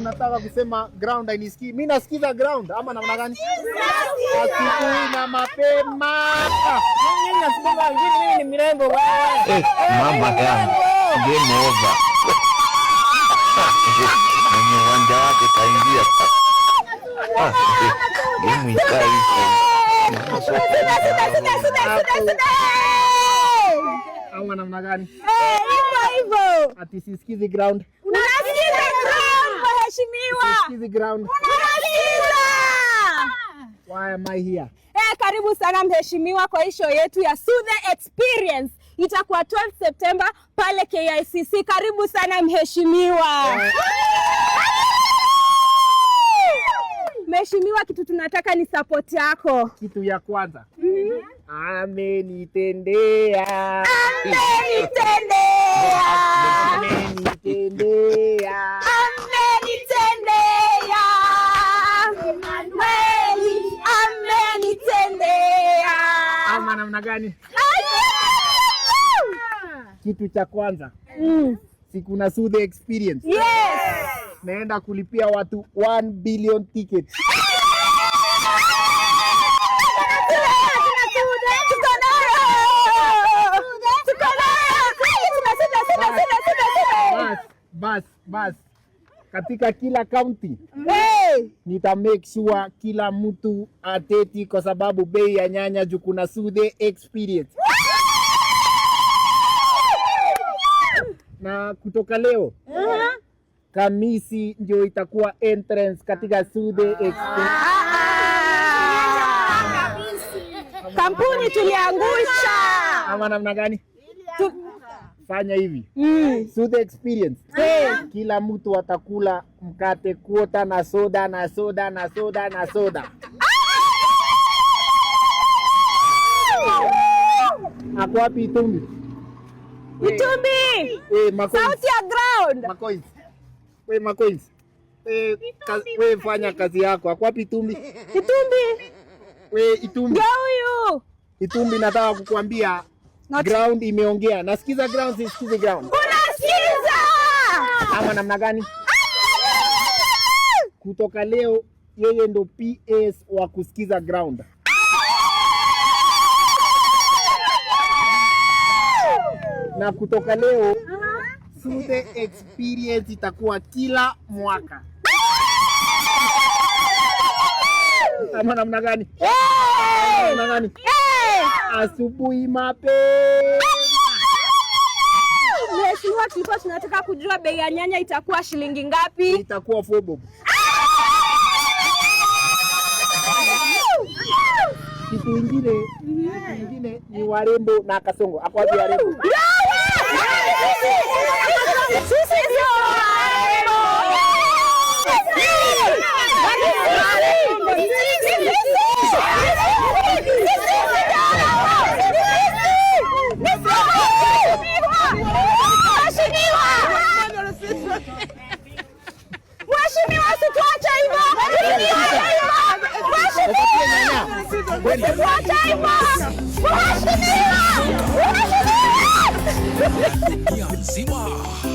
unataka kusema ground hainisikii. Mimi nasikiza ground ama namna gani? Asubuhi na mapema. Mimi nasikiza mimi ni mrembo wewe. Mama yangu. Game over. Mwenye uwanja wake kaingia. Game itaisha. Au namna gani? Hivyo. Ati sisikizi ground. Unasikiza ground mheshimiwa. Sisikizi ground. Unasikiza. Why am I here? Karibu sana mheshimiwa kwa hii show yetu ya Soothe Experience. Itakuwa 12 September pale KICC. Karibu sana mheshimiwa. Mheshimiwa, kitu tunataka ni support yako. Kitu ya kwanza. Amenitendea. Amenitendea. Amenitendea. Amenitendea. Kweli amenitendea. Ama namna gani? Kitu cha kwanza. Siku na Soothe Experience. Yes. Naenda kulipia watu 1 billion tickets. Bas. Katika kila county. Nita make sure kila mtu ateti kwa sababu bei ya nyanya juu kuna Soothe Experience. Na kutoka leo Kamisi ndio itakuwa entrance katika Soothe Experience. Kampuni tuliangusha. Ama namna gani? Fanya hivi. Soothe Experience. Kila mtu atakula mkate kuota na soda. Ako wapi Itumbi? Itumbi. Sauti ya ground. Macoins. We fanya kazi yako. Ako wapi Itumbi? Itumbi. Huyu. Itumbi, nataka kukuambia ground imeongea. Nasikiza ground, sisikizi ground. Unasikiza? Ama namna gani? Kutoka leo yeye ndo PS wa kusikiza ground. Na kutoka leo Soothe Experience itakuwa kila mwaka. Ama namna gani? Namna gani? Asubuhi mapema. Mheshimiwa, tulikuwa tunataka kujua bei ya nyanya itakuwa shilingi ngapi? Itakuwa 4 bob. Kitu ingine ni warembo na kasongo. Hapo wapi warembo? Mheshimiwa, situacha hivyo. Mheshimiwa.